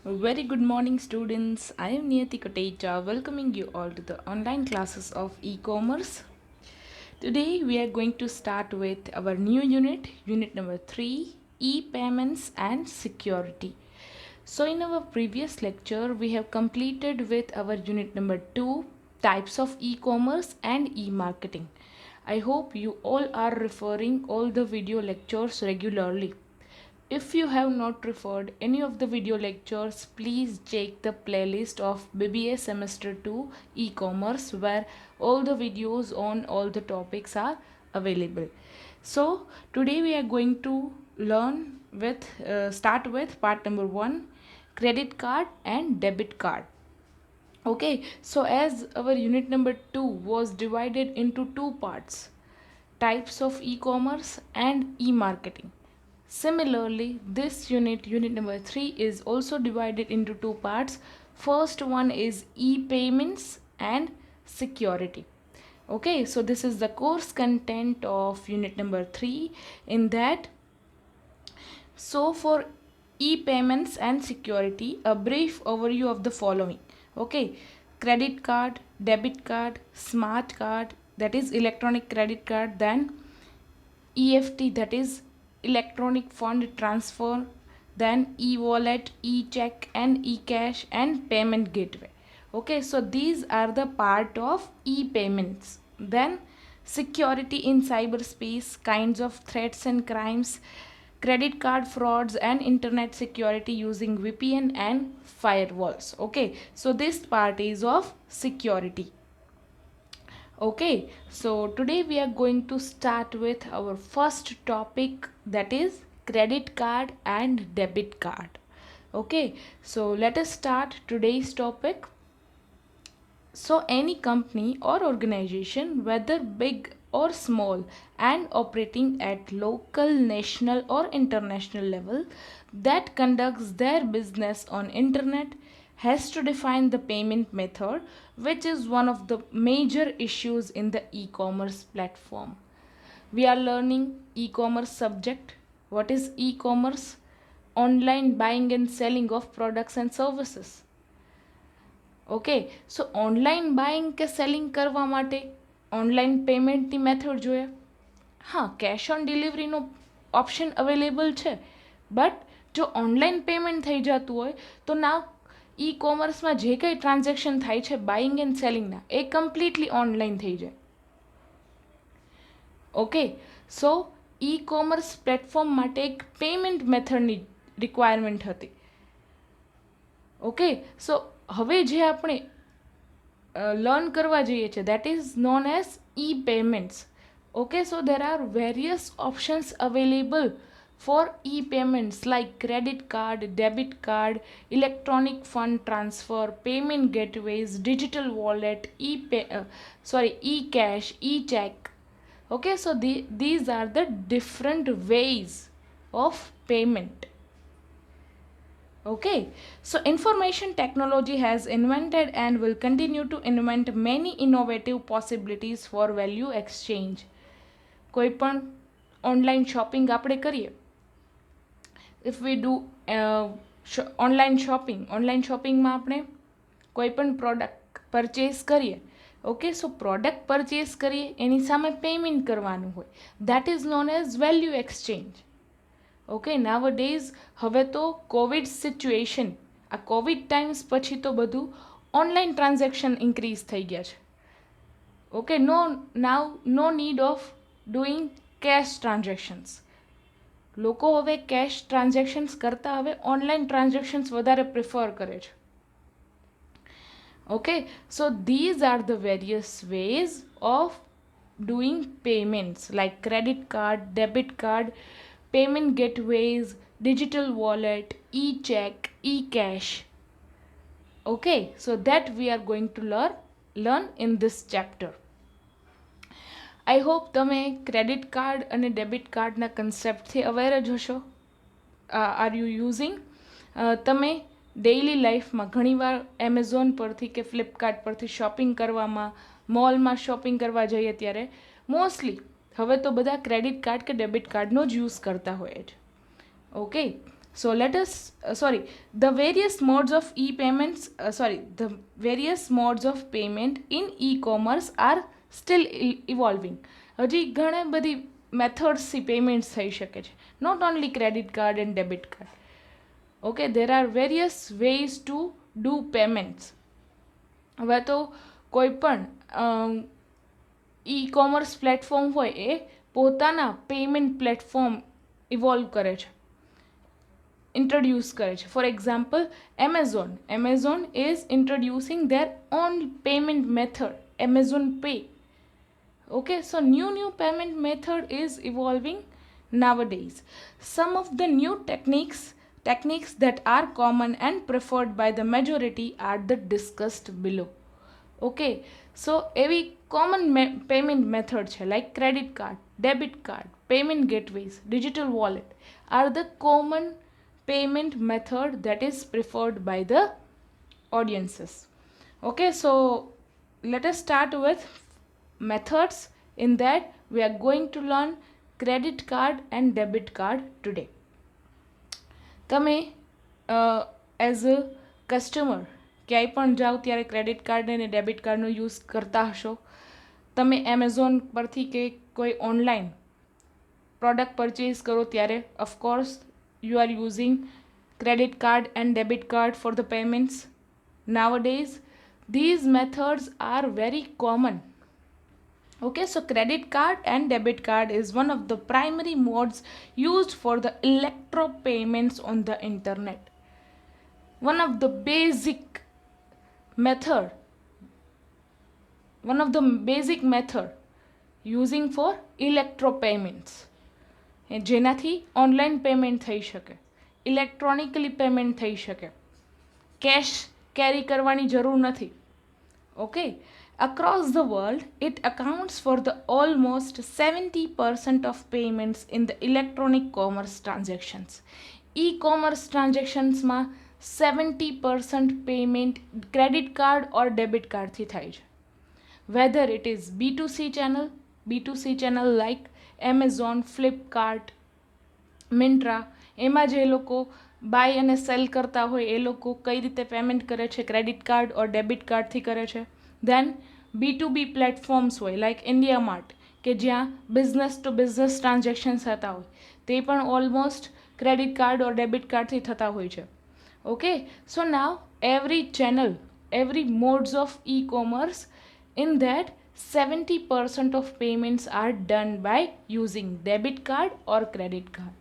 Very good morning, students. I am Niyati Kotecha, welcoming you all to the online classes of e-commerce. Today, we are going to start with our new unit, unit number 3, e-payments and security. So, in our previous lecture, we have completed with our unit number 2, types of e-commerce and e-marketing. I hope you all are referring all the video lectures regularly. If you have not referred any of the video lectures, please check the playlist of BBA Semester 2 e-commerce where all the videos on all the topics are available. So today we are going to start with part number 1, credit card and debit card. Okay, so as our unit number 2 was divided into two parts, types of e-commerce and e-marketing. Similarly, this unit number 3, is also divided into two parts. First one is e-payments and security. Okay, so this is the course content of unit number 3 in that. So for e-payments and security, a brief overview of the following. Okay, credit card, debit card, smart card, that is electronic credit card, then EFT, that is electronic fund transfer, then e-wallet, e-check and e-cash and payment gateway. Okay, so these are the part of e-payments. Then security in cyberspace, kinds of threats and crimes, credit card frauds and internet security using VPN and firewalls. Okay, so this part is of security. Okay, so today we are going to start with our first topic, that is credit card and debit card. Okay, so let us start today's topic. So, any company or organization, whether big or small, and operating at local, national, or international level, that conducts their business on internet has to define the payment method, which is one of the major issues in the e-commerce platform. We are learning e-commerce subject. What is e-commerce? Online buying and selling of products and services. Okay so online buying કે selling કરવા માટે online પેમેન્ટની method જોઈએ. હા, cash on ડિલિવરીનો option available છે, but જો online payment થઈ જતું હોય તો ના ઈ કોમર્સમાં જે કંઈ ટ્રાન્ઝેક્શન થાય છે બાઇંગ એન્ડ સેલિંગના, એ કમ્પ્લીટલી ઓનલાઈન થઈ જાય. Okay, so e commerce platform માટે એક પેમેન્ટ મેથડની રિક્વાયરમેન્ટ હતી. ઓકે, સો હવે જે આપણે લર્ન કરવા જઈએ છીએ, that is known as e payments. Okay, so there are various options available for e-payments like credit card, debit card, electronic fund transfer, payment gateways, digital wallet, e-cash, e-check. Okay, so these are the different ways of payment. Okay, so information technology has invented and will continue to invent many innovative possibilities for value exchange. કોઈ પણ online shopping આપણે કરીએ, if we do online શોપિંગમાં આપણે કોઈ પણ product purchase કરીએ. Okay, so product purchase કરીએ એની સામે પેમેન્ટ કરવાનું હોય, that is known as value exchange. Okay, nowadays હવે તો કોવિડ સિચ્યુએશન, આ કોવિડ ટાઈમ્સ પછી તો બધું ઓનલાઈન ટ્રાન્ઝેક્શન ઇન્ક્રીઝ થઈ ગયા છે. Okay, no need of doing cash transactions. લોકો હવે કેશ ટ્રાન્ઝેક્શન્સ કરતાં હવે ઓનલાઈન ટ્રાન્ઝેક્શન્સ વધારે પ્રિફર કરે છે. Okay, so these are the various ways of doing payments like credit card, debit card, payment gateways, digital wallet, e-check, e-cash. Okay, so that we are going to learn in this chapter. I hope તમે credit card અને debit કાર્ડના કન્સેપ્ટથી aware જ હશો. Are you using? તમે daily લાઈફમાં ઘણીવાર Amazon પરથી કે ફ્લિપકાર્ટ પરથી શોપિંગ કરવામાં, મોલમાં શોપિંગ કરવા જઈએ ત્યારે મોસ્ટલી હવે તો બધા ક્રેડિટ કાર્ડ કે ડેબિટ કાર્ડનો જ યુઝ કરતા હોય છે. Okay, So let us the various modes of the various modes of payment in e-commerce are still evolving. હજી ઘણા બધી મેથડ્સથી પેમેન્ટ્સ થઈ શકે છે, not only credit card and debit card. Okay, there are various ways to do payments. હવે તો કોઈ પણ e-commerce પ્લેટફોર્મ હોય એ પોતાના પેમેન્ટ પ્લેટફોર્મ ઇવોલ્વ કરે છે, introduce કરે છે. For example, Amazon is introducing their own payment method, Amazon Pay. Okay, so new payment method is evolving nowadays. Some of the new techniques that are common and preferred by the majority are the discussed below. Okay, so every common payment method છે like credit card, debit card, payment gateways, digital wallet are the common payment method that is preferred by the audiences. Okay, so let us start with methods. In that we are going to learn credit card and debit card today. તમે as a customer ક્યાંય પણ જાઓ ત્યારે credit card અને debit કાર્ડનો use કરતા હશો. તમે એમેઝોન પરથી કે કોઈ ઓનલાઈન પ્રોડક્ટ પરચેઝ કરો ત્યારે of course you are using credit card and debit card for the payments. Nowadays these methods are very common. Okay, so credit card and debit card is one of the primary modes used for the electro payments on the internet. One of the basic method using for electro payments, જેનાથી online payment થઈ શકે, electronically payment થઈ શકે, cache carry કરવાની જરૂર નથી. Okay, across the world it accounts for the almost 70% of payments in the electronic commerce transactions. E-commerce transactionsમાં 70% payment credit card or debit કાર્ડથી થાય છે. Whether it is B2C channel like Amazon, Flipkart, Myntra, એમાં જે લોકો by અને cell કરતા હોય એ લોકો કઈ રીતે પેમેન્ટ કરે છે, ક્રેડિટ કાર્ડ ઓર ડેબિટ કાર્ડથી કરે છે. દેન B2B પ્લેટફોર્મ્સ હોય લાઈક ઇન્ડિયા માર્ટ કે જ્યાં બિઝનેસ ટુ બિઝનેસ ટ્રાન્ઝેક્શન્સ થતા હોય તે પણ almost credit card or debit કાર્ડથી થતા હોય છે. Okay, so now every channel, every modes of e-commerce, in that 70% of payments are done by using debit card or credit card.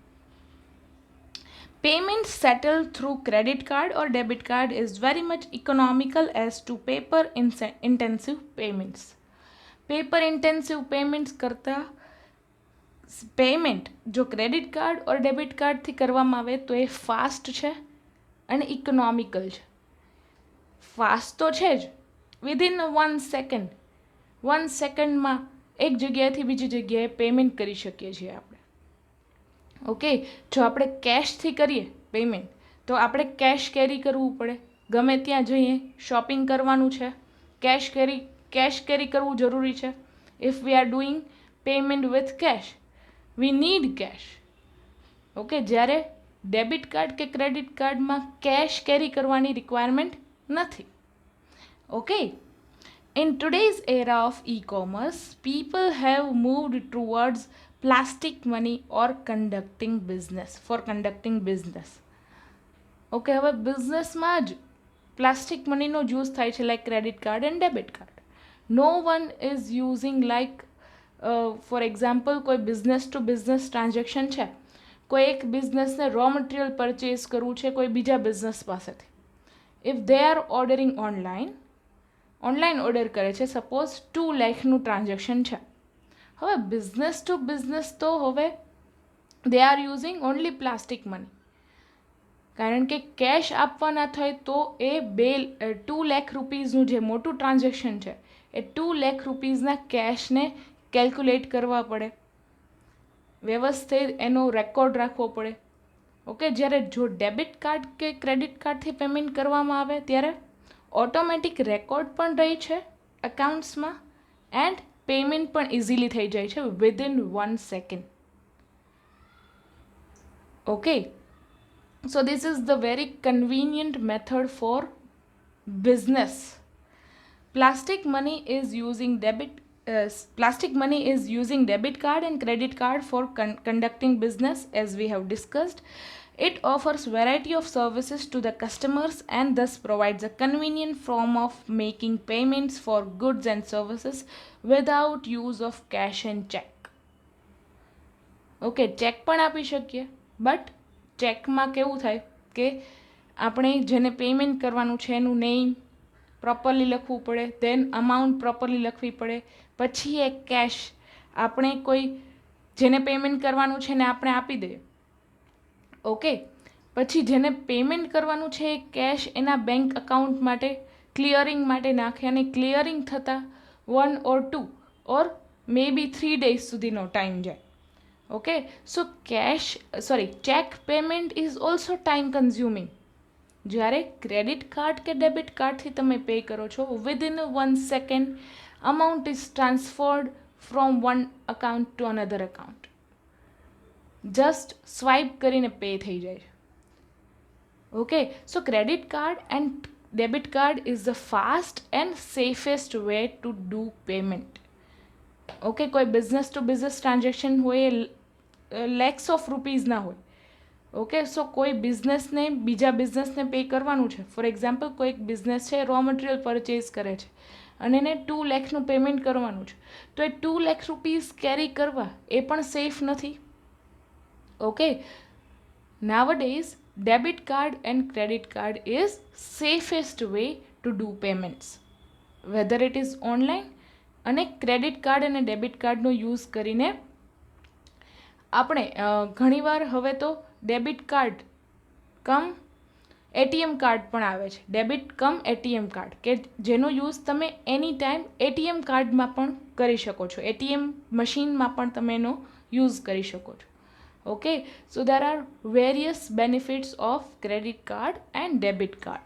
Payments settled through credit card or debit card is very much economical as to paper intensive payments. Paper intensive payments કરતા payment જો credit card or debit કાર્ડથી કરવામાં આવે તો એ fast છે અને economical છે. Fast તો છે જ, વિધિન 1 સેકન્ડમાં એક જગ્યાએથી બીજી જગ્યાએ પેમેન્ટ કરી શકીએ છીએ આપણે. ઓકે, જો આપણે કેશથી કરીએ પેમેન્ટ તો આપણે કેશ કેરી કરવું પડે, ગમે ત્યાં જઈએ શોપિંગ કરવાનું છે, કેશ કેરી કરવું જરૂરી છે. If we are doing payment with cash we need cash. Okay, જ્યારે ડેબિટ કાર્ડ કે ક્રેડિટ કાર્ડમાં કેશ કેરી કરવાની રિક્વાયરમેન્ટ નથી. Okay, in today's era of e-commerce, people have moved towards plastic money or conducting business. Okay, હવે બિઝનેસમાં જ plastic મનીનો use થાય છે like credit card and debit card. No one is using like for example કોઈ business to business transaction છે, કોઈ એક બિઝનેસને રો મટીરિયલ પરચેઝ કરવું છે કોઈ બીજા બિઝનેસ પાસેથી. If they are ordering online order કરે છે, સપોઝ 2 લાખનું ટ્રાન્ઝેક્શન છે. હવે બિઝનેસ ટુ બિઝનેસ તો હવે they are using only plastic money, કારણ કે કેશ આપવાના થાય તો એ 2 લાખ રૂપીઝનું જે મોટું ટ્રાન્ઝેક્શન છે એ 2 લાખ રૂપીઝના કેશને કેલ્ક્યુલેટ કરવા પડે, વ્યવસ્થિત એનો રેકોર્ડ રાખવો પડે. ઓકે, જ્યારે જો ડેબિટ કાર્ડ કે ક્રેડિટ કાર્ડથી પેમેન્ટ કરવામાં આવે ત્યારે ઓટોમેટિક રેકોર્ડ પણ રહે છે એકાઉન્ટ્સમાં એન્ડ પેમેન્ટ પણ ઇઝીલી થઈ જાય છે within 1 second. Okay, So this is the very convenient method for business. Plastic money is using debit card and credit card for conducting business, as we have discussed. It offers variety of services to the customers and thus provides a convenient form of making payments for goods and services without use of cash and check. Okay, check પણ આપી શકીએ, but ચેકમાં કેવું થાય કે આપણે જેને payment કરવાનું છે એનું નેમ પ્રોપરલી લખવું પડે, દેન અમાઉન્ટ પ્રોપરલી લખવી પડે, પછી એ કેશ આપણે કોઈ જેને પેમેન્ટ કરવાનું છે ને આપણે આપી દઈએ. ઓકે, પછી જેને પેમેન્ટ કરવાનું છે એ કેશ એના બેંક અકાઉન્ટ માટે ક્લિયરિંગ માટે નાખે, અને ક્લિયરિંગ થતાં 1 or 2 or may be 3 days સુધીનો ટાઈમ જાય. Okay, so check payment is also time consuming. જ્યારે ક્રેડિટ કાર્ડ કે ડેબિટ કાર્ડથી તમે પે કરો છો, within 1 second amount is transferred from one account to another account. Just swipe કરીને pay થઈ જાય છે. Okay, so credit card and debit card is the fast and safest way to do payment. Okay, કોઈ business to business transaction હોય એ lakhs of રૂપીઝના હોય. Okay, સો કોઈ બિઝનેસને બીજા બિઝનેસને pay કરવાનું છે. ફોર એક્ઝામ્પલ, કોઈ એક બિઝનેસ છે, રો મટીરિયલ પરચેઝ કરે છે અને એને 2 lakhનું પેમેન્ટ કરવાનું છે, તો એ 2 lakh રૂપીઝ કેરી કરવા એ પણ સેફ નથી. Okay, nowadays debit card and credit card is safest way to do payments, whether it is online. અને ક્રેડિટ કાર્ડ અને ડેબિટ કાર્ડનો યુઝ કરીને આપણે ઘણીવાર હવે તો debit card cum ATM card પણ આવે છે, ડેબિટ કમ એટીએમ કાર્ડ, કે જેનો યુઝ તમે એની ટાઈમ એટીએમ કાર્ડમાં પણ કરી શકો છો, એટીએમ મશીનમાં પણ તમે એનો યુઝ કરી શકો છો. Okay, so there are various benefits of credit card and debit card.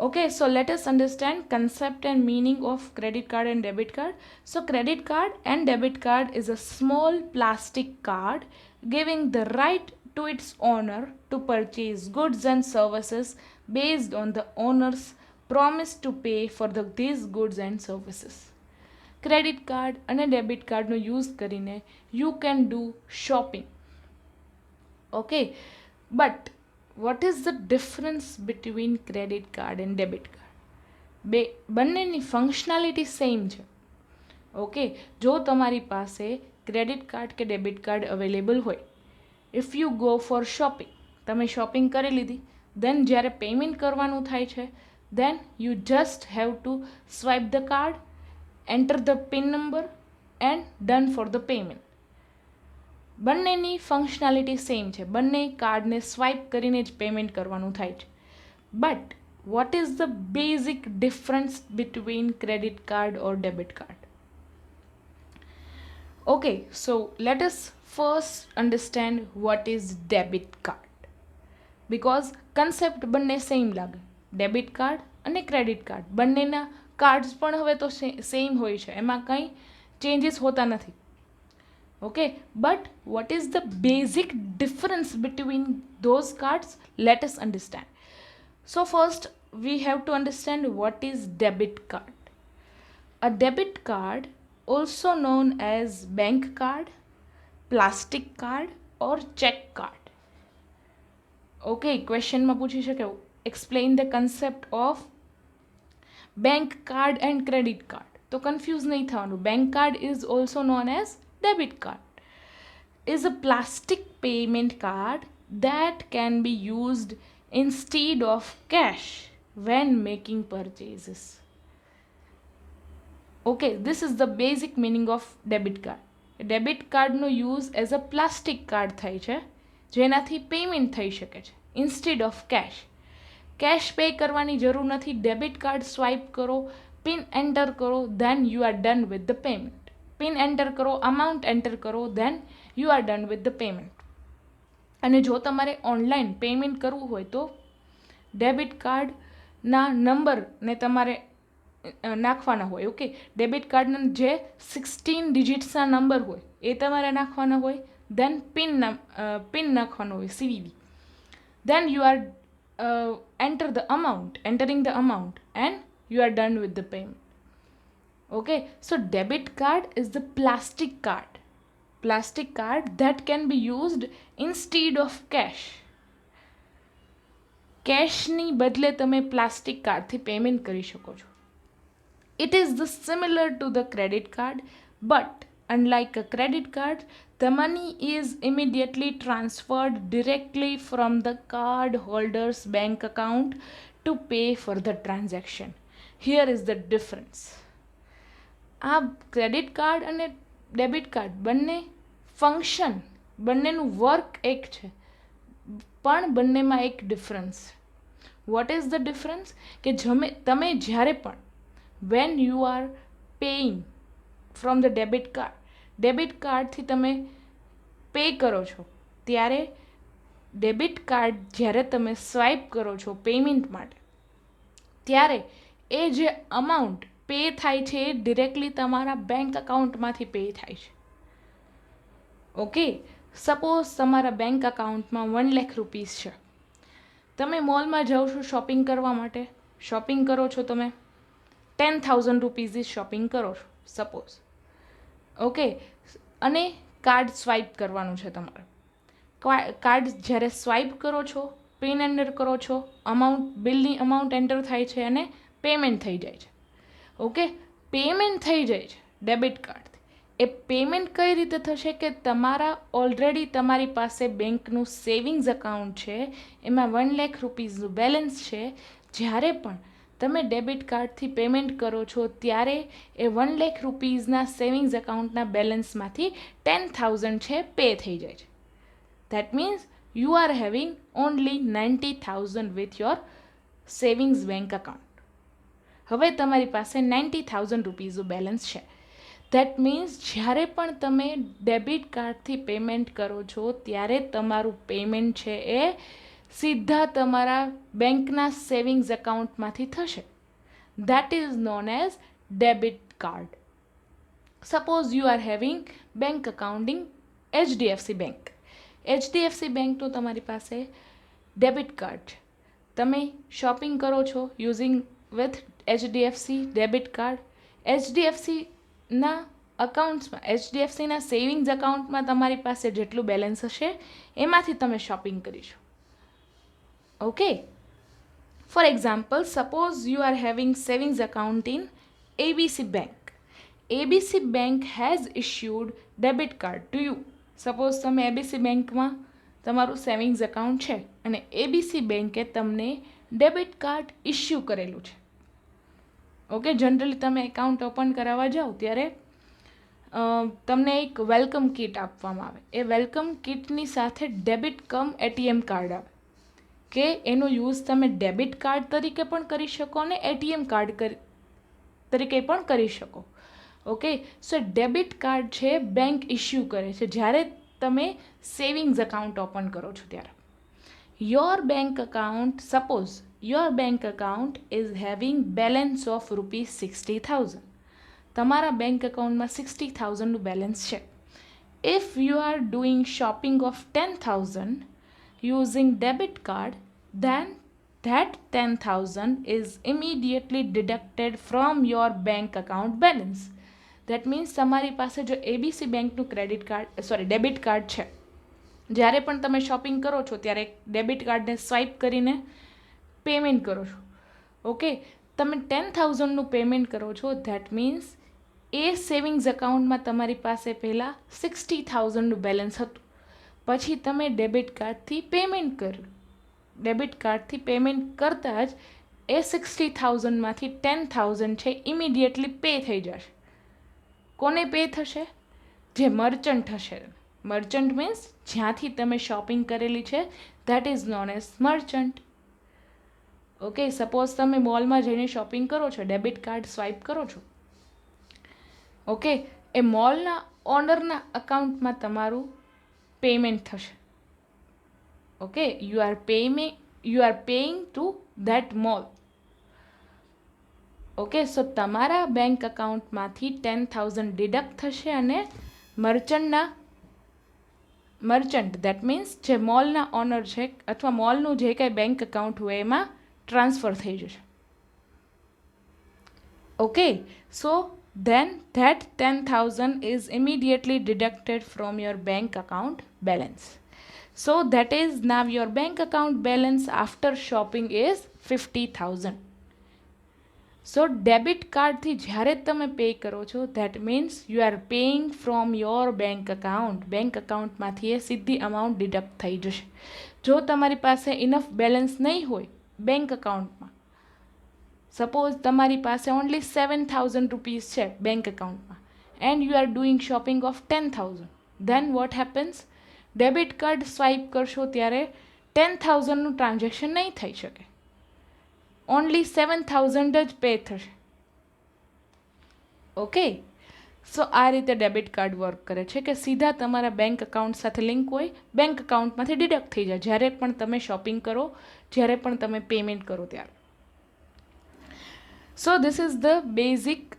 Okay, so let us understand concept and meaning of credit card and debit card. So credit card and debit card is a small plastic card giving the right to its owner to purchase goods and services based on the owner's promise to pay for these goods and services. Credit card and debit card no use કરીને you can do shopping. Okay, but what is the difference between credit card and debit card? બંનેની functionality same છે. Okay, જો તમારી પાસે credit card કે debit card available હોય, if you go for shopping, તમે shopping કરી લીધી, દેન જ્યારે પેમેન્ટ કરવાનું થાય છે, then you just have to swipe the card, enter the pin number and done for the payment. બંનેની ફંક્શનાલિટી સેમ છે, બંને કાર્ડને સ્વાઇપ કરીને જ પેમેન્ટ કરવાનું થાય છે. But what is the basic difference between credit card or debit card? Okay, so let us first understand what is debit card, because concept બંને સેમ લાગે. ડેબિટ કાર્ડ અને ક્રેડિટ કાર્ડ બંનેના cards પણ હવે તો સેમ હોય છે, એમાં કંઈ ચેન્જીસ હોતા નથી. Okay, but what is the basic difference between those cards? Let us understand. So first we have to understand what is debit card. A debit card, also known as bank card, plastic card or check card. Okay, question માં પૂછી શકે, explain the concept of bank card and credit card. તો confuse નહીં થવાનું. Bank card is also known as debit card, is a plastic payment card that can be used instead of cash when making purchases. Okay, this is the basic meaning of debit card. Debit card no use as a plastic card થાય છે, જેનાથી payment થઈ શકે છે instead of cash. Cash pay કરવાની જરૂર નથી. Debit card swipe કરો, પિન એન્ટર કરો, then you are done with the payment. Pin enter કરો, અમાઉન્ટ એન્ટર કરો, then you are done with the payment. અને જો તમારે ઓનલાઈન પેમેન્ટ કરવું હોય તો ડેબિટ કાર્ડના નંબરને તમારે નાખવાના હોય. ઓકે, ડેબિટ કાર્ડના જે 16 ડિજિટ્સના નંબર હોય એ તમારે નાખવાના હોય, દેન પિન નાખવાનો હોય, CVV. then you are entering the amount, and you are done with the payment. Okay, so debit card is the plastic card that can be used instead of cash. કેશની બદલે તમે plastic કાર્ડથી payment કરી શકો છો. It is the similar to the credit card, but unlike a credit card, the money is immediately transferred directly from the card holder's bank account to pay for the transaction. Here is the difference. આ credit card અને debit card બંનેનું work એક છે, પણ બંનેમાં એક difference. What is the difference? કે તમે જ્યારે પણ when you are paying from the debit કાર્ડથી તમે પે કરો છો, ત્યારે ડેબિટ કાર્ડ જ્યારે તમે સ્વાઇપ કરો છો પેમેન્ટ માટે, ત્યારે એ જે અમાઉન્ટ પે થાય છે એ ડિરેક્ટલી તમારા બેંક અકાઉન્ટમાંથી પે થાય છે. ઓકે, સપોઝ તમારા બેંક અકાઉન્ટમાં 1 લાખ રૂપીસ છે. તમે મોલમાં જાઓ છો શોપિંગ કરવા માટે, શોપિંગ કરો છો, તમે 10,000 રૂપીઝની શોપિંગ કરો છો સપોઝ. ઓકે, અને કાર્ડ સ્વાઇપ કરવાનું છે તમારે. કાર્ડ જ્યારે સ્વાઇપ કરો છો, પિન એન્ટર કરો છો, બિલની અમાઉન્ટ એન્ટર થાય છે અને પેમેન્ટ થઈ જાય છે. ઓકે, પેમેન્ટ થઈ જાય છે ડેબિટ કાર્ડથી. એ પેમેન્ટ કઈ રીતે થશે કે ઓલરેડી તમારી પાસે બેંકનું સેવિંગ્સ અકાઉન્ટ છે, એમાં 1 લાખ રૂપીઝનું બેલેન્સ છે. જ્યારે પણ તમે ડેબિટ કાર્ડથી પેમેન્ટ કરો છો ત્યારે એ 1 લાખ રૂપીઝના સેવિંગ્સ અકાઉન્ટના બેલેન્સમાંથી 10,000 છે પે થઈ જાય છે. That means you are having only 90,000 with your savings bank account. હવે તમારી પાસે 90,000 રૂપીઝનું બેલેન્સ છે. દેટ મીન્સ જ્યારે પણ તમે ડેબિટ કાર્ડથી પેમેન્ટ કરો છો ત્યારે તમારું પેમેન્ટ છે એ સીધા તમારા બેંકના સેવિંગ્સ અકાઉન્ટમાંથી થશે. That is known as debit card. Suppose you are having bank account in HDFC bank. HDFC બેંકનું તમારી પાસે ડેબિટ કાર્ડ છે. તમે શોપિંગ કરો છો using with HDFC debit card. HDFCના સેવિંગ્સ અકાઉન્ટમાં તમારી પાસે જેટલું બેલેન્સ હશે એમાંથી તમે શોપિંગ કરીશો. Okay, for example, suppose you are having savings account in ABC bank. ABC bank has issued debit card to you. Suppose તમે ABC બેંકમાં તમારું સેવિંગ્સ અકાઉન્ટ છે અને ABC બેંકે તમને ડેબિટ કાર્ડ ઇશ્યુ કરેલું છે. ઓકે, જનરલી તમે એકાઉન્ટ ઓપન કરાવવા જાઓ ત્યારે તમને એક વેલકમ કિટ આપવામાં આવે. એ વેલકમ કિટની સાથે ડેબિટ કમ ATM કાર્ડ આવે કે એનો યુઝ તમે ડેબિટ કાર્ડ તરીકે પણ કરી શકો અને ATM કાર્ડ તરીકે પણ કરી શકો. ઓકે, સો ડેબિટ કાર્ડ છે બેંક ઇશ્યુ કરે છે જ્યારે તમે સેવિંગ્સ અકાઉન્ટ ઓપન કરો છો ત્યારે. Suppose your bank account is having balance of rupees 60,000. તમારા બેંક અકાઉન્ટમાં 60,000નું બેલેન્સ છે. If you are doing shopping of 10,000 using debit card, then that 10,000 is immediately deducted from your bank account balance. That means તમારી પાસે જો ABC બેંકનું debit card છે, જ્યારે પણ તમે શોપિંગ કરો છો ત્યારે ડેબિટ કાર્ડને સ્વાઇપ કરીને પેમેન્ટ કરો છો. ઓકે, તમે 10,000નું પેમેન્ટ કરો છો. ધેટ મીન્સ એ સેવિંગ્સ અકાઉન્ટમાં તમારી પાસે પહેલાં 60,000નું બેલેન્સ હતું, પછી તમે ડેબિટ કાર્ડથી પેમેન્ટ કર્યું. ડેબિટ કાર્ડથી પેમેન્ટ કરતાં જ એ 60,000માંથી 10,000 છે ઇમિડિયેટલી પે થઈ જશે. કોને પે થશે? જે મર્ચન્ટ હશે. મર્ચન્ટ મીન્સ જ્યાંથી તમે શોપિંગ કરેલી છે, that is known as merchant. Okay, suppose તમે મોલમાં જઈને શોપિંગ કરો છો, ડેબિટ કાર્ડ સ્વાઇપ કરો છો. ઓકે, એ મોલના ઓનરના અકાઉન્ટમાં તમારું પેમેન્ટ થશે. Okay, you are paying to that mall. Okay, so તમારા બેંક અકાઉન્ટમાંથી 10,000 ડિડક્ટ થશે અને મર્ચન્ટના મર્ચન્ટ દેટ મીન્સ જે મોલના ઓનર છે અથવા મોલનું જે કંઈ બેંક એકાઉન્ટ હોય એમાં ટ્રાન્સફર થઈ જશે. Okay, so then that 10,000 is immediately deducted from your bank account balance. So that is now your bank account balance after shopping is 50,000. So debit કાર્ડથી જ્યારે તમે પે કરો છો that means you are paying from your bank અકાઉન્ટમાંથી એ સીધી amount deduct થઈ જશે. જો તમારી પાસે ઇનફ બેલેન્સ નહીં હોય બેંક અકાઉન્ટમાં, સપોઝ તમારી પાસે ઓનલી 7,000 રૂપીઝ છે બેંક અકાઉન્ટમાં and you are doing shopping of 10,000, then what happens, debit card swipe કરશો ત્યારે 10,000નું ટ્રાન્ઝેક્શન નહીં થઈ શકે, ઓનલી 7,000 જ પે થશે. ઓકે, સો આ રીતે ડેબિટ કાર્ડ વર્ક કરે છે કે સીધા તમારા બેંક અકાઉન્ટ સાથે લિંક હોય, બેંક અકાઉન્ટમાંથી ડિડક્ટ થઈ જાય જ્યારે પણ તમે શોપિંગ કરો, જ્યારે પણ તમે પેમેન્ટ કરો ત્યારે. So this is the basic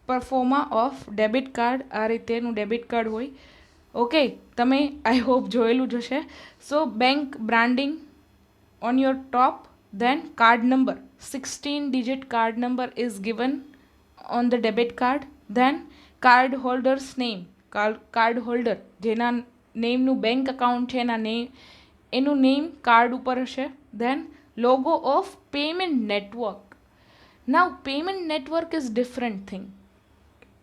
proforma of debit card. આ રીતેનું ડેબિટ કાર્ડ હોય. ઓકે, તમે આઈ હોપ જોયેલું જ હશે. So bank branding on your top, then card number, 16 digit card number is given on the debit card, then card holder's name, card holder જેના નેમનું bank account છે એનું name card ઉપર હશે, then logo of payment network. Now payment network is different thing.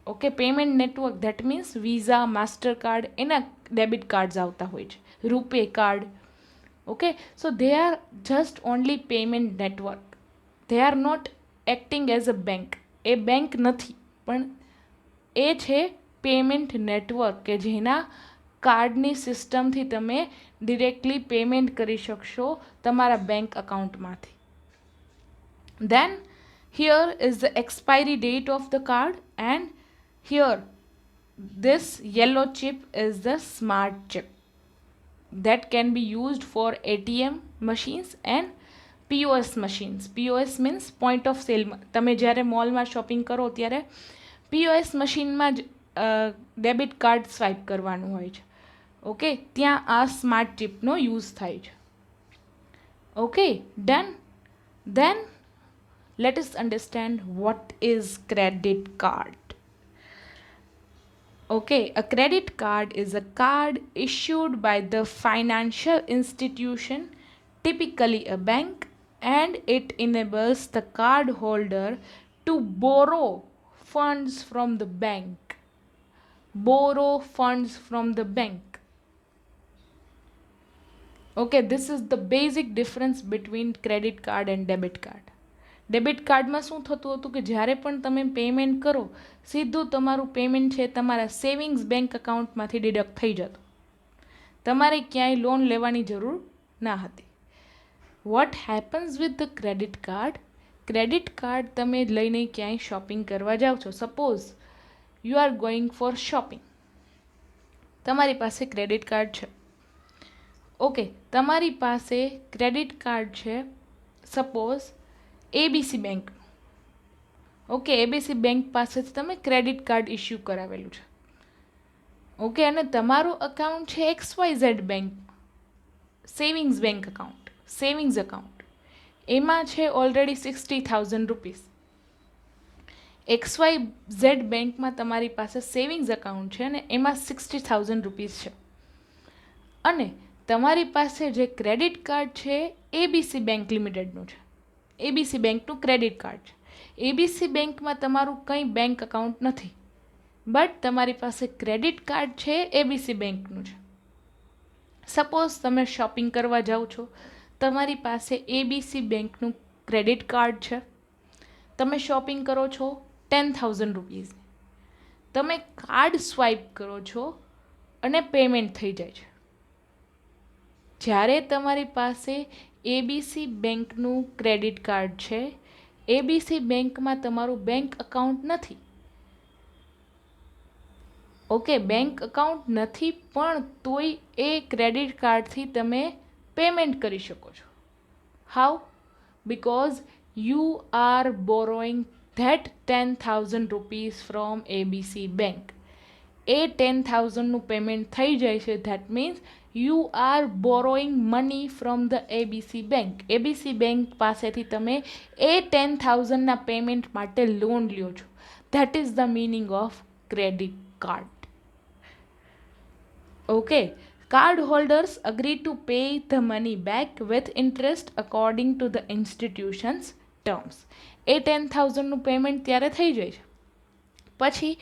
Okay, payment network that means Visa, Mastercard એના debit cards આવતા હોય છે, રૂપે card. Okay, so they are just only payment network. They are not acting as a bank. A bank નથી પણ એ છે payment network કે જેના કાર્ડની સિસ્ટમથી તમે ડિરેક્ટલી પેમેન્ટ કરી શકશો તમારા bank અકાઉન્ટમાંથી. Then here is the expiry date of the card and here this yellow chip is the smart chip that can be used for ATM machines and POS machines. POS means point of sale. તમે જ્યારે મોલમાં shopping કરો ત્યારે POS મશીનમાં જ debit card swipe કરવાનું હોય છે. ઓકે, ત્યાં આ સ્માર્ટ ચિપનો યુઝ થાય છે. Okay, done. Then let us understand what is credit card. Okay, a credit card is a card issued by the financial institution, typically a bank, and it enables the card holder to borrow funds from the bank. Borrow funds from the bank. Okay, this is the basic difference between credit card and debit card. Debit કાર્ડમાં શું થતું હતું કે જ્યારે પણ તમે payment કરો સીધું તમારું પેમેન્ટ છે તમારા સેવિંગ્સ બેંક અકાઉન્ટમાંથી ડિડક્ટ થઈ જતું, તમારે ક્યાંય લોન લેવાની જરૂર ના હતી. What happens with the credit card, credit card તમે લઈને ક્યાંય શોપિંગ કરવા જાઓ છો, suppose you are going for shopping, તમારી પાસે ક્રેડિટ કાર્ડ છે. ઓકે, તમારી પાસે ક્રેડિટ કાર્ડ છે suppose ABC bank. Okay, ABC bank પાસેથી તમે ક્રેડિટ કાર્ડ ઇસ્યુ કરાવેલું છે. ઓકે, અને તમારું અકાઉન્ટ છે XYZ bank, savings bank account, savings account, એમાં છે ઓલરેડી 60,000 રૂપીસ. XYZ બેંકમાં તમારી પાસે સેવિંગ્સ અકાઉન્ટ છે અને એમાં 60,000 રૂપીસ છે, અને તમારી પાસે જે ક્રેડિટ કાર્ડ છે એબીસી બેંક લિમિટેડનું છે, એબીસી બેંકનું ક્રેડિટ કાર્ડ છે. એબીસી બેંકમાં તમારું કંઈ બેંક અકાઉન્ટ નથી, બટ તમારી પાસે ક્રેડિટ કાર્ડ છે એબીસી બેંકનું છે. સપોઝ તમે શોપિંગ કરવા જાઓ છો, તમારી પાસે એબીસી બેંકનું ક્રેડિટ કાર્ડ છે, તમે શોપિંગ કરો છો 10,000 રૂપીઝની, તમે કાર્ડ સ્વાઇપ કરો છો અને પેમેન્ટ થઈ જાય છે. જ્યારે તમારી પાસે એબીસી બેંકનું ક્રેડિટ કાર્ડ છે, એબીસી બેંકમાં તમારું બેંક અકાઉન્ટ નથી. ઓકે, બેંક અકાઉન્ટ નથી પણ તોય એ ક્રેડિટ કાર્ડથી તમે પેમેન્ટ કરી શકો છો. How? Because you are borrowing that 10,000 rupees from ABC bank. એ 10,000નું પેમેન્ટ થઈ જાય છે. That means you are borrowing money from the ABC bank. ABC bank પાસેથી તમે એ 10,000ના પેમેન્ટ માટે લોન લ્યો છો. That is the meaning of credit card. Okay, card holders agree to pay the money back with interest according to the institution's terms. એ 10,000નું payment ત્યારે થઈ જાય છે. પછી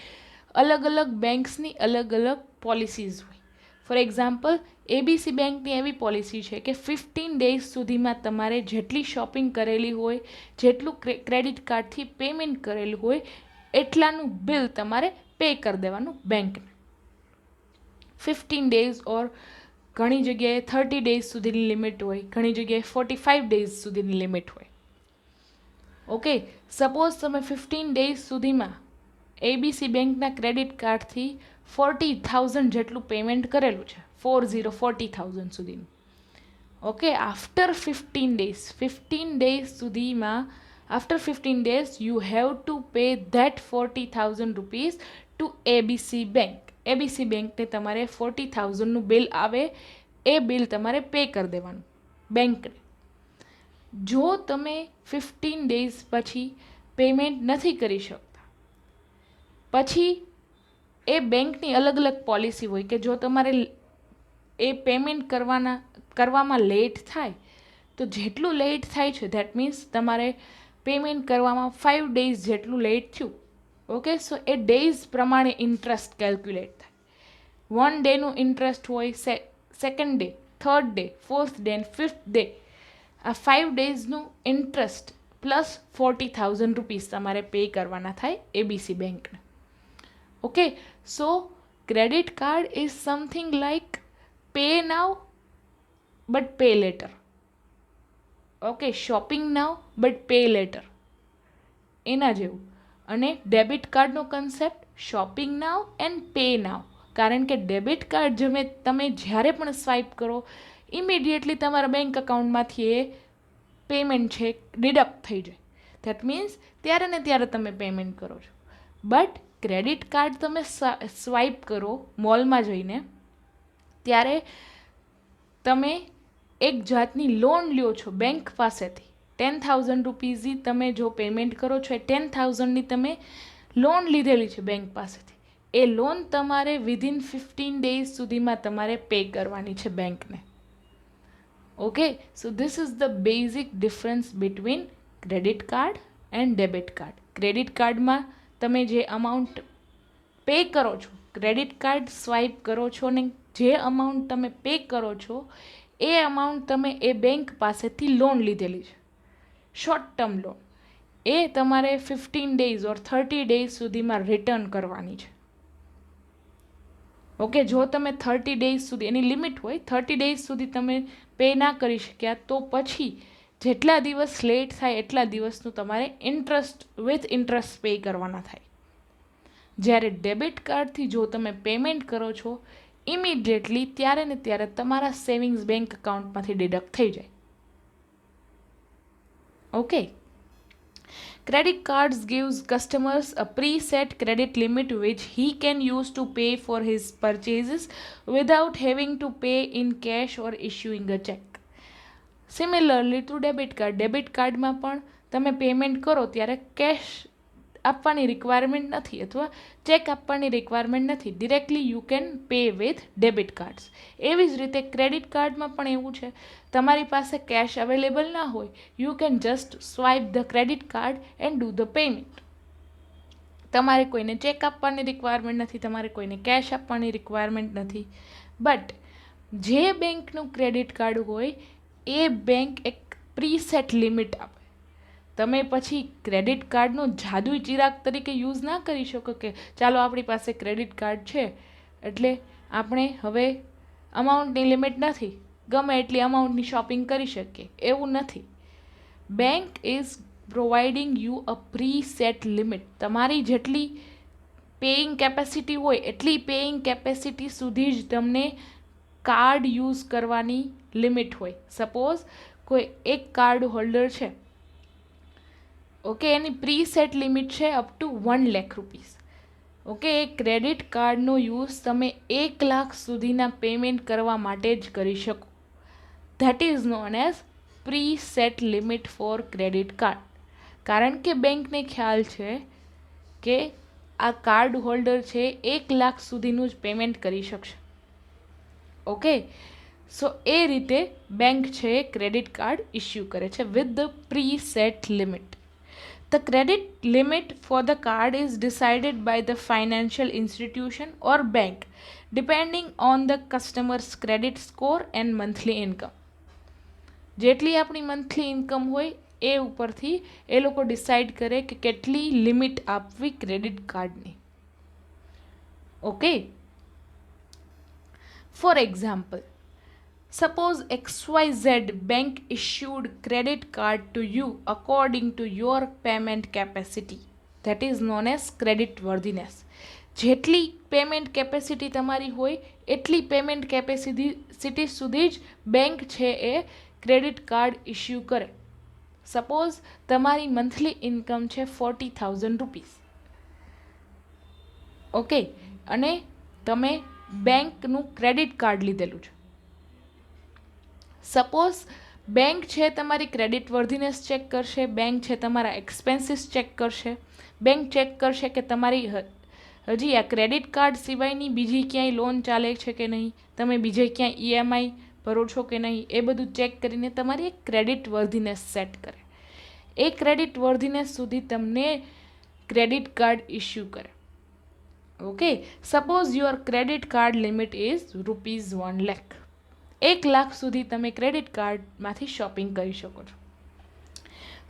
અલગ અલગ બેંક્સની અલગ અલગ પોલિસીઝ હોય. ફોર એક્ઝામ્પલ, એબીસી બેંકની એવી પોલિસી છે કે 15 ડેઝ સુધીમાં તમારે જેટલી શોપિંગ કરેલી હોય, જેટલું ક્રેડિટ કાર્ડથી પેમેન્ટ કરેલું હોય, એટલાનું બિલ તમારે પે કરી દેવાનું બેંકને. 15 ડેઝ ઓર ઘણી જગ્યાએ 30 ડેઝ સુધીની લિમિટ હોય, ઘણી જગ્યાએ 45 ડેઝ સુધીની લિમિટ હોય. ઓકે, સપોઝ તમે 15 ડેઝ સુધીમાં એબીસી બેંકના ક્રેડિટ કાર્ડથી 40,000 જેટલું પેમેન્ટ કરેલું છે, 40,000 સુધીનું. ઓકે, આફ્ટર 15 ડેઝ સુધીમાં, after 15 days you have to pay that 40,000 rupees to ABC bank. ABC બેંકને તમારે 40,000નું બિલ આવે, એ બિલ તમારે પે કરી દેવાનું બેંકને. જો તમે 15 ડેઝ પછી પેમેન્ટ નથી કરી શકતા, પછી એ બેંકની અલગ અલગ પોલિસી હોય કે જો તમારે એ પેમેન્ટ કરવામાં લેટ થાય, તો જેટલું લેટ થાય છે ધેટ મીન્સ તમારે પેમેન્ટ કરવામાં 5 ડેઝ જેટલું લેટ થયું. ઓકે, સો એ ડેઝ પ્રમાણે ઇન્ટરેસ્ટ કેલ્ક્યુલેટ થાય. 1 ડેનું ઇન્ટરેસ્ટ હોય, second day, third day, fourth day and fifth day. આ 5 ડેઝનું ઇન્ટરેસ્ટ પ્લસ 40,000 રૂપીઝ તમારે પે કરવાના થાય એબીસી બેંકને. Okay, so credit card is something like pay now but pay letter. Okay, shopping now but pay letter, એના જેવું. અને debit કાર્ડનો concept shopping now and pay નાવ. કારણ કે ડેબિટ કાર્ડ તમે જ્યારે પણ સ્વાઇપ કરો, ઇમિડિયેટલી તમારા બેંક અકાઉન્ટમાંથી એ પેમેન્ટ છે ડિડક્ટ થઈ જાય. ધેટ મીન્સ ત્યારે ને ત્યારે તમે પેમેન્ટ કરો છો. બટ ક્રેડિટ કાર્ડ તમે સ્વાઇપ કરો મોલમાં જઈને, ત્યારે તમે એક જાતની લોન લ્યો છો બેંક પાસેથી. 10,000 રૂપીઝની તમે જો પેમેન્ટ કરો છો, એ 10,000ની તમે લોન લીધેલી છે બેંક પાસેથી. એ લોન તમારે વિધિન 15 ડેઝ સુધીમાં તમારે પે કરવાની છે બેંકને. Okay, so this is the basic difference between credit card and debit card. Credit કાર્ડમાં તમે જે અમાઉન્ટ પે કરો છો, ક્રેડિટ કાર્ડ સ્વાઇપ કરો છો ને જે અમાઉન્ટ તમે પે કરો છો, એ અમાઉન્ટ તમે એ બેંક પાસેથી લોન લીધેલી છે, શોર્ટ ટર્મ લોન. એ તમારે 15 ડેઝ ઓર 30 ડેઝ સુધીમાં રિટર્ન કરવાની છે. ઓકે, જો તમે 30 ડેઝ સુધી, એની લિમિટ હોય, 30 ડેઝ સુધી તમે પે ના કરી શક્યા, તો પછી જેટલા દિવસ લેટ થાય એટલા દિવસનું તમારે ઇન્ટરેસ્ટ વિથ ઇન્ટરેસ્ટ પે કરવાના થાય. જ્યારે ડેબિટ કાર્ડથી જો તમે પેમેન્ટ કરો છો ઇમિડિયેટલી, ત્યારે ને ત્યારે તમારા સેવિંગ્સ બેંક અકાઉન્ટમાંથી ડિડક્ટ થઈ જાય. Okay, credit cards gives customers a preset credit limit which he can use to pay for his purchases without having to pay in cash or issuing a check. Similarly to debit card. Debit કાર્ડમાં પણ તમે payment કરો ત્યારે cache આપવાની requirement નથી અથવા check આપવાની requirement નથી. Directly you can pay with debit cards. એવી જ રીતે ક્રેડિટ કાર્ડમાં પણ એવું છે, તમારી પાસે કેશ અવેલેબલ ના હોય, you can just swipe the credit card and do the payment. તમારે કોઈને ચેક આપવાની રિક્વાયરમેન્ટ નથી, તમારે કોઈને કેશ આપવાની રિક્વાયરમેન્ટ નથી. બટ જે બેંકનું ક્રેડિટ કાર્ડ હોય, એ બેંક એક પ્રીસેટ લિમિટ આપે. તમે પછી ક્રેડિટ કાર્ડનો જાદુઈ ચિરાગ તરીકે યુઝ ના કરી શકો કે ચાલો આપણી પાસે ક્રેડિટ કાર્ડ છે એટલે આપણે હવે અમાઉન્ટની લિમિટ નથી, ગમે એટલી અમાઉન્ટની શોપિંગ કરી શકીએ. એવું નથી. Bank is providing you a preset limit. તમારી જેટલી પેઇંગ કેપેસિટી હોય એટલી પેઇંગ કેપેસિટી સુધી જ તમને કાર્ડ યુઝ કરવાની લિમિટ હોય. સપોઝ કોઈ એક કાર્ડ હોલ્ડર છે, ઓકે, એની પ્રીસેટ લિમિટ છે up to 1 lakh rupees. Okay, credit કાર્ડનો યુઝ તમે 1 લાખ સુધીના પેમેન્ટ કરવા માટે જ કરી શકો. That is known as preset limit for credit card. કારણ કે બેંકને ખ્યાલ છે કે આ કાર્ડ હોલ્ડર છે 1 લાખ સુધીનું જ પેમેન્ટ કરી શકશે. ઓકે, સો એ રીતે બેંક છે ક્રેડિટ કાર્ડ ઇસ્યુ કરે છે with the pre set limit. The credit limit for the card is decided by the financial institution or bank depending on the customer's credit score and monthly income. જેટલી આપણી monthly income હોય એ ઉપરથી એ લોકો decide કરે કે કેટલી limit આપવી credit કાર્ડની. Okay, for example, suppose XYZ bank issued credit card to you according to your payment capacity. That is known as credit worthiness. જેટલી પેમેન્ટ કેપેસિટી તમારી હોય એટલી પેમેન્ટ કેપેસિટી સુધી જ બેંક છે એ ક્રેડિટ કાર્ડ ઇસ્યુ કરે. Suppose તમારી monthly income છે 40,000 રૂપીસ. ઓકે, અને તમે બેંકનું ક્રેડિટ કાર્ડ લીધેલું છે. સપોઝ બેંક છે તમારી ક્રેડિટ વર્ધીનેસ ચેક કરશે, બેંક છે તમારા એક્સપેન્સીસ ચેક કરશે, બેંક ચેક કરશે કે તમારી હજી આ ક્રેડિટ કાર્ડ સિવાયની બીજી ક્યાંય લોન ચાલે છે કે નહીં, તમે બીજે ક્યાંય ઈએમઆઈ ભરો છો કે નહીં, એ બધું ચેક કરીને તમારી એક ક્રેડિટ વર્ધીનેસ સેટ કરે. એ ક્રેડિટ વર્ધીનેસ સુધી તમને ક્રેડિટ કાર્ડ ઇસ્યુ કરે. Okay, suppose your credit card limit is ₹1,00,000. 1 lakh સુધી તમે ક્રેડિટ કાર્ડમાંથી શોપિંગ કરી શકો છો.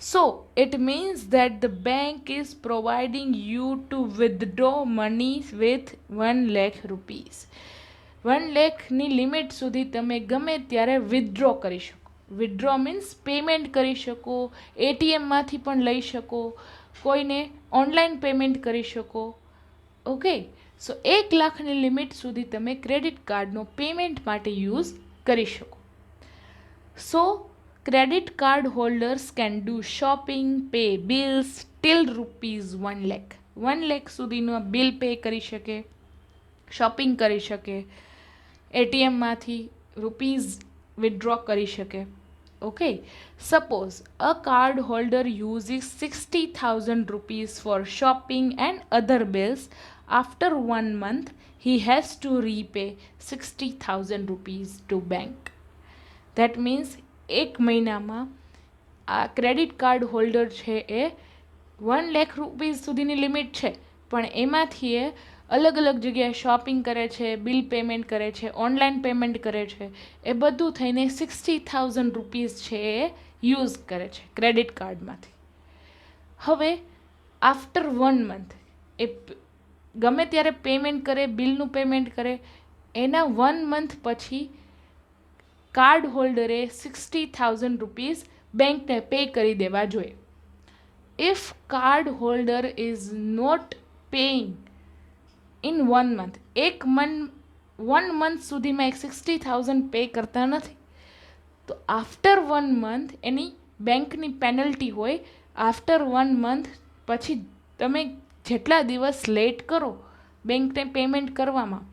So it means that the bank is providing you to withdraw money with ₹1,00,000. 1,00,000ની લિમિટ સુધી તમે ગમે ત્યારે વિથડ્રો કરી શકો. વિથડ્રો મીન્સ પેમેન્ટ કરી શકો, એટીએમમાંથી પણ લઈ શકો, કોઈને ઓનલાઈન પેમેન્ટ કરી શકો. ઓકે, સો 1 લાખની લિમિટ સુધી તમે ક્રેડિટ કાર્ડનો પેમેન્ટ માટે યુઝ કરી શકો. So credit card holders can do shopping, pay bills till ₹1,00,000. 1,00,000 સુધીનો બિલ પે કરી શકે, શોપિંગ કરી શકે, એટીએમમાંથી રૂપીઝ વિથડ્રો કરી શકે. Okay, suppose uh card holder uses ₹60,000 for shopping and other bills. After 1 month, he has to repay ₹60,000 to bank. That means 1 મહિનામાં આ credit card holder છે એ ₹1,00,000 સુધીની લિમિટ છે, પણ એમાંથી એ અલગ અલગ જગ્યાએ શોપિંગ કરે છે, બિલ પેમેન્ટ કરે છે, ઓનલાઈન પેમેન્ટ કરે છે, એ બધું થઈને ₹60,000 છે એ યુઝ કરે છે ક્રેડિટ કાર્ડમાંથી. હવે આફ્ટર 1 મંથ એ ગમે ત્યારે પેમેન્ટ કરે, બિલનું પેમેન્ટ કરે, એના 1 મંથ પછી કાર્ડ હોલ્ડરે ₹60,000 બેંકને પે કરી દેવા જોઈએ. If card holder is not paying in 1 month, 1 month સુધીમાં 60,000 પે કરતા નથી, તો આફ્ટર 1 મંથ એની બેંકની પેનલ્ટી હોય. આફ્ટર 1 મંથ પછી તમે જેટલા દિવસ લેટ કરો બેંકને પેમેન્ટ કરવામાં,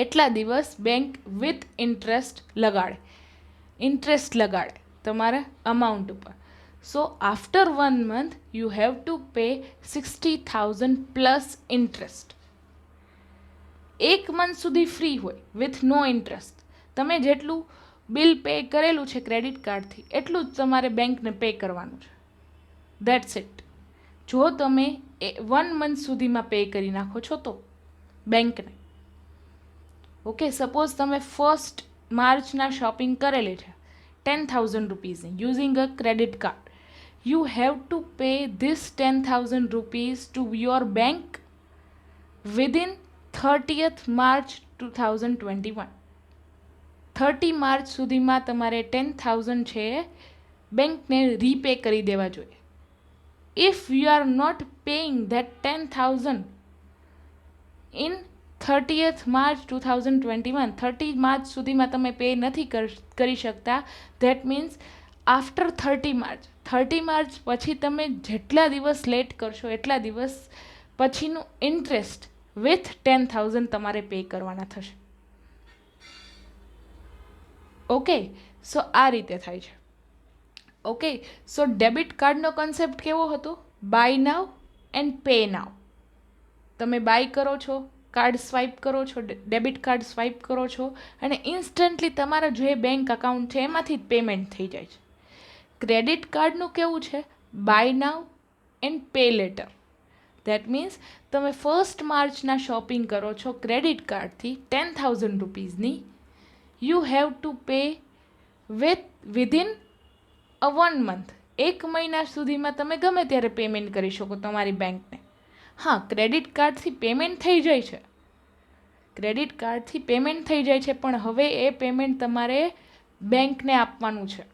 એટલા દિવસ બેંક વિથ ઇન્ટરેસ્ટ લગાડે તમારા અમાઉન્ટ ઉપર. So after 1 month you have to pay 60,000 plus interest. 1 month સુધી ફ્રી હોય વિથ નો ઇન્ટરેસ્ટ. તમે જેટલું બિલ પે કરેલું છે ક્રેડિટ કાર્ડથી એટલું જ તમારે બેંકને પે કરવાનું છે. That's it. જો તમે 1 મંથ સુધીમાં પે કરી નાખો છો તો બેંકને. ઓકે, સપોઝ તમે 1 માર્ચના શોપિંગ કરેલી છે ₹10,000 using a credit card. You have to pay this ₹10,000 to your bank within 30th March 2021. 30 March સુધીમાં તમારે 10,000 છે બેંકને રીપે કરી દેવા જોઈએ. If you are not paying that 10,000 in 30th March 2021, 30 March સુધીમાં તમે પે નથી કરી શકતા, that means after 30 માર્ચ પછી તમે જેટલા દિવસ લેટ કરશો એટલા દિવસ પછીનું ઇન્ટરેસ્ટ વિથ 10,000 તમારે પે કરવાના થશે. ઓકે, સો આ રીતે થાય છે. ઓકે, સો ડેબિટ કાર્ડનો કન્સેપ્ટ કેવો હતો? બાય નાવ એન્ડ પે નાવ. તમે બાય કરો છો, કાર્ડ સ્વાઇપ કરો છો, ડેબિટ કાર્ડ સ્વાઇપ કરો છો અને ઇન્સ્ટન્ટલી તમારા જે બેંક અકાઉન્ટ છે એમાંથી જ પેમેન્ટ થઈ જાય છે. ક્રેડિટ કાર્ડનું કેવું છે? Buy now and pay later. That means તમે 1 માર્ચના શોપિંગ કરો છો ક્રેડિટ કાર્ડથી 10,000 રૂપીઝની, you have to pay within a 1 month. 1 મહિના સુધીમાં તમે ગમે ત્યારે પેમેન્ટ કરી શકો તમારી બેંકને. હા, ક્રેડિટ કાર્ડથી પેમેન્ટ થઈ જાય છે, ક્રેડિટ કાર્ડથી પેમેન્ટ થઈ જાય છે, પણ હવે એ પેમેન્ટ તમારે બેંકને આપવાનું છે,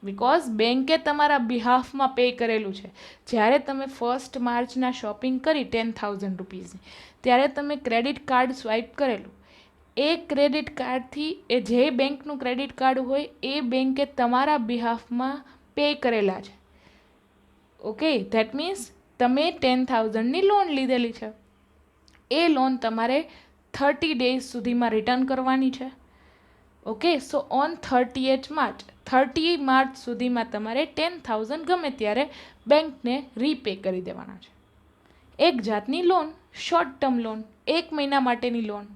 બિકોઝ બેંકે તમારા બિહાફમાં પે કરેલું છે. જ્યારે તમે 1 માર્ચના શોપિંગ કરી 10,000 રૂપીઝની, ત્યારે તમે ક્રેડિટ કાર્ડ સ્વાઇપ કરેલું, એ ક્રેડિટ કાર્ડથી એ જે બેંકનું ક્રેડિટ કાર્ડ હોય એ બેંકે તમારા બિહાફમાં પે કરેલા છે. ઓકે, ધેટ મીન્સ તમે 10,000ની લોન લીધેલી છે, એ લોન તમારે 30 ડેઝ સુધીમાં રિટર્ન કરવાની છે. ઓકે, સો ઓન 30 માર્ચ સુધીમાં તમારે 10,000 ગમે ત્યારે બેંકને રીપે કરી દેવાના છે. એક જાતની લોન, શોર્ટ ટર્મ લોન, 1 મહિના માટેની loan.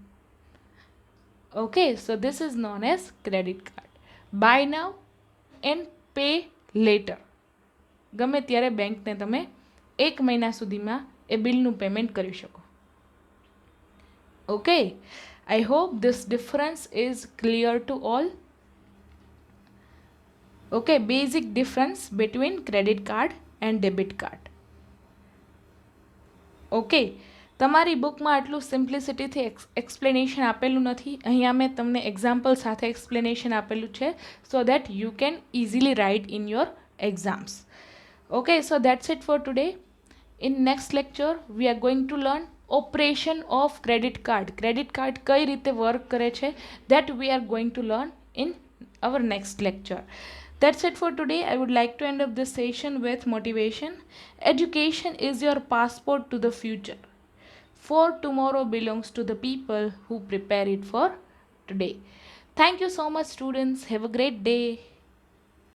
Okay, so this is known as credit card. By now and pay letter. ગમે ત્યારે બેંકને તમે 1 મહિના સુધીમાં એ બિલનું પેમેન્ટ કરી શકો. Okay, I hope this difference is clear to all. Okay, basic difference between credit card and debit card. Okay, તમારી બુકમાં આટલું સિમ્પ્લિસિટીથી એક્સપ્લેનેશન આપેલું નથી. અહીંયા મેં તમને એક્ઝામ્પલ સાથે એક્સપ્લેનેશન આપેલું છે, so that you can easily write in your exams. Okay, so that's it for today. In next lecture we are going to learn operation of credit card. Credit card કઈ રીતે work કરે છે, that we are going to learn in our next lecture. That's it for today. I would like to end up this session with motivation. Education is your passport to the future. For tomorrow belongs to the people who prepare it for today. Thank you so much, students. Have a great day.